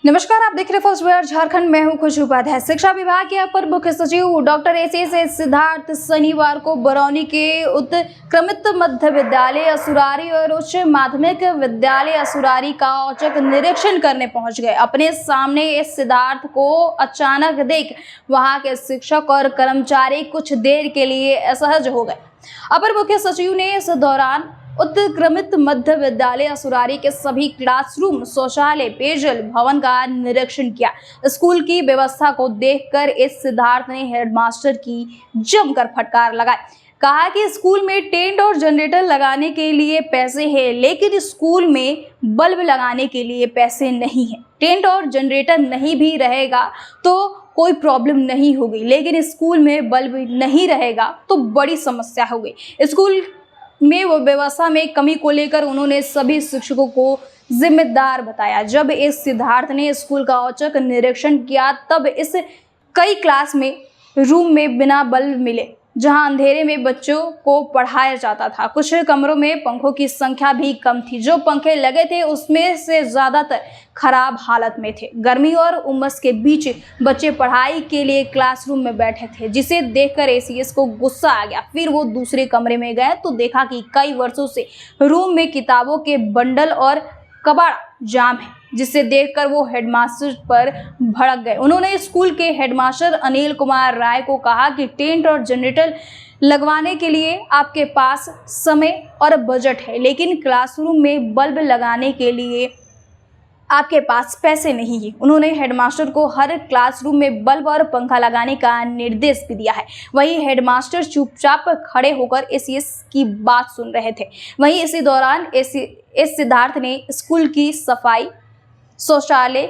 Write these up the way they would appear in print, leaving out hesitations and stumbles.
नमस्कार, आप देख रहे फर्स्ट बिहार झारखंड। मैं हूं खुशबू उपाध्याय। शिक्षा विभाग के अपर मुख्य सचिव डॉक्टर एस सिद्धार्थ शनिवार को बरौनी के उत्क्रमित मध्य विद्यालय असुरारी और उच्च माध्यमिक विद्यालय असुरारी का औचक निरीक्षण करने पहुंच गए। अपने सामने एस सिद्धार्थ को अचानक देख वहां के शिक्षक और कर्मचारी कुछ देर के लिए असहज हो गए। अपर मुख्य सचिव ने इस दौरान उत्क्रमित मध्य विद्यालय असुरारी के सभी क्लासरूम, शौचालय, पेयजल भवन का निरीक्षण किया। स्कूल की व्यवस्था को देखकर इस सिद्धार्थ ने हेडमास्टर की जमकर फटकार लगाई। कहा कि स्कूल में टेंट और जनरेटर लगाने के लिए पैसे हैं, लेकिन स्कूल में बल्ब लगाने के लिए पैसे नहीं है। टेंट और जनरेटर नहीं भी रहेगा तो कोई प्रॉब्लम नहीं होगी, लेकिन स्कूल में बल्ब नहीं रहेगा तो बड़ी समस्या होगी। स्कूल में वो व्यवस्था में कमी को लेकर उन्होंने सभी शिक्षकों को जिम्मेदार बताया। जब इस सिद्धार्थ ने स्कूल का औचक निरीक्षण किया तब इस कई क्लास में रूम में बिना बल्ब मिले, जहां अंधेरे में बच्चों को पढ़ाया जाता था। कुछ कमरों में पंखों की संख्या भी कम थी। जो पंखे लगे थे उसमें से ज्यादातर खराब हालत में थे। गर्मी और उमस के बीच बच्चे पढ़ाई के लिए क्लासरूम में बैठे थे, जिसे देखकर एसीएस को गुस्सा आ गया। फिर वो दूसरे कमरे में गए तो देखा कि कई वर्षों से रूम में किताबों के बंडल और कबाड़ जाम है, जिसे देखकर वो हेडमास्टर पर भड़क गए। उन्होंने स्कूल के हेडमास्टर अनिल कुमार राय को कहा कि टेंट और जनरेटर लगवाने के लिए आपके पास समय और बजट है, लेकिन क्लासरूम में बल्ब लगाने के लिए आपके पास पैसे नहीं है। उन्होंने हेडमास्टर को हर क्लासरूम में बल्ब और पंखा लगाने का निर्देश भी दिया है। वहीं हेडमास्टर चुपचाप खड़े होकर एसीएस की बात सुन रहे थे। वहीं इसी दौरान एस सिद्धार्थ ने स्कूल की सफाई, शौचालय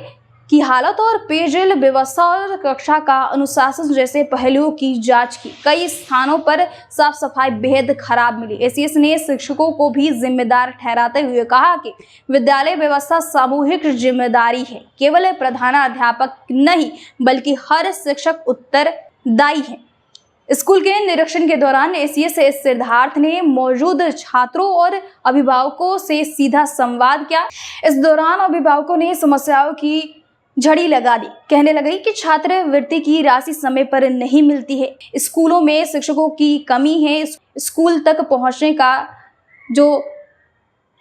की हालत और पेयजल व्यवस्था और कक्षा का अनुशासन जैसे पहलुओं की जांच की। कई स्थानों पर साफ सफाई बेहद खराब मिली। एसीएस ने शिक्षकों को भी जिम्मेदार ठहराते हुए कहा कि विद्यालय व्यवस्था सामूहिक जिम्मेदारी है। केवल प्रधानाध्यापक नहीं बल्कि हर शिक्षक उत्तरदायी है। स्कूल के निरीक्षण के दौरान एसीएस सिद्धार्थ ने मौजूद छात्रों और अभिभावकों से सीधा संवाद किया। इस दौरान अभिभावकों ने समस्याओं की झड़ी लगा दी। कहने लगे कि छात्रवृत्ति की राशि समय पर नहीं मिलती है, स्कूलों में शिक्षकों की कमी है, स्कूल तक पहुंचने का जो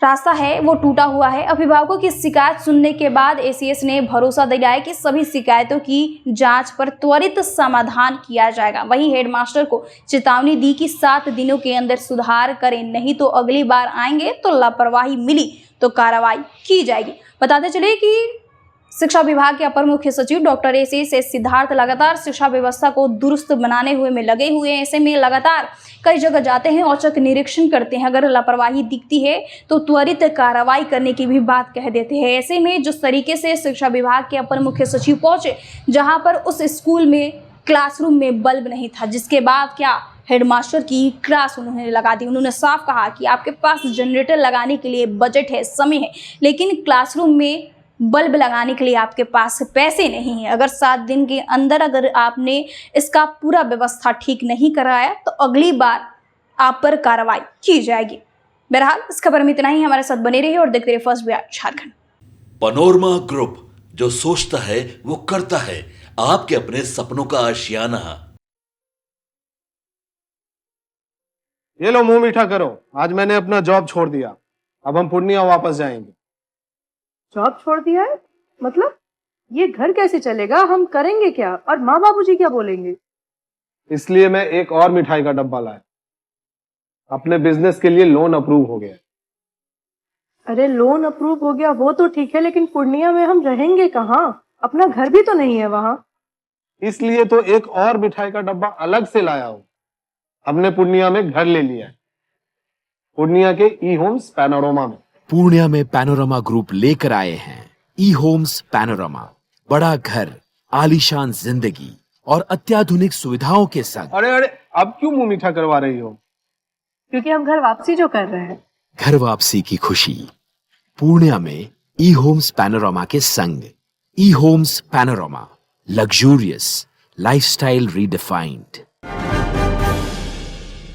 रास्ता है वो टूटा हुआ है। अभिभावकों की शिकायत सुनने के बाद एसीएस ने भरोसा दिलाया कि सभी शिकायतों की जांच पर त्वरित समाधान किया जाएगा। वहीं हेडमास्टर को चेतावनी दी कि 7 दिनों के अंदर सुधार करें, नहीं तो अगली बार आएंगे तो लापरवाही मिली तो कार्रवाई की जाएगी। बताते चले कि शिक्षा विभाग के अपर मुख्य सचिव डॉक्टर एस सिद्धार्थ लगातार शिक्षा व्यवस्था को दुरुस्त बनाने में लगे हुए हैं। ऐसे में लगातार कई जगह जाते हैं, औचक निरीक्षण करते हैं। अगर लापरवाही दिखती है तो त्वरित कार्रवाई करने की भी बात कह देते हैं। ऐसे में जिस तरीके से शिक्षा विभाग के अपर मुख्य सचिव पहुंचे, जहां पर उस स्कूल में क्लासरूम में बल्ब नहीं था, जिसके बाद क्या हेडमास्टर की क्लास उन्होंने लगा दी। उन्होंने साफ कहा कि आपके पास जनरेटर लगाने के लिए बजट है, समय है, लेकिन क्लासरूम में बल्ब लगाने के लिए आपके पास पैसे नहीं है। अगर 7 दिन के अंदर अगर आपने इसका पूरा व्यवस्था ठीक नहीं कराया तो अगली बार आप पर कार्रवाई की जाएगी। बहरहाल इस खबर में इतना ही। हमारे साथ बने रहिए और देखते रहिए first Bihar Jharkhand. Panorama group, जो सोचता है वो करता है। आपके अपने सपनों का आशियाना। ये लो, मुंह मीठा करो। आज मैंने अपना जॉब छोड़ दिया। अब हम पूर्णिया वापस जाएंगे। जॉब छोड़ दिया है? मतलब ये घर कैसे चलेगा? हम करेंगे क्या? और माँ बाबूजी क्या बोलेंगे? इसलिए मैं एक और मिठाई का डब्बा लाया। अपने बिजनेस के लिए लोन अप्रूव हो गया। अरे लोन अप्रूव हो गया वो तो ठीक है, लेकिन पूर्णिया में हम रहेंगे कहाँ? अपना घर भी तो नहीं है वहां। इसलिए तो एक और मिठाई का डब्बा अलग से लाया हूं। हमने पूर्णिया में घर ले लिया है, पूर्णिया के ई होम्स पैनोरमा में। पूर्णिया में पैनोरमा ग्रुप लेकर आए हैं ई होम्स पैनोरमा। बड़ा घर, आलीशान जिंदगी और अत्याधुनिक सुविधाओं के संग। अरे अब क्यों मुंह मीठा करवा रही हो? क्योंकि हम घर वापसी जो कर रहे हैं। घर वापसी की खुशी पूर्णिया में ई होम्स पैनोरमा के संग। E homes panorama, luxurious lifestyle redefined.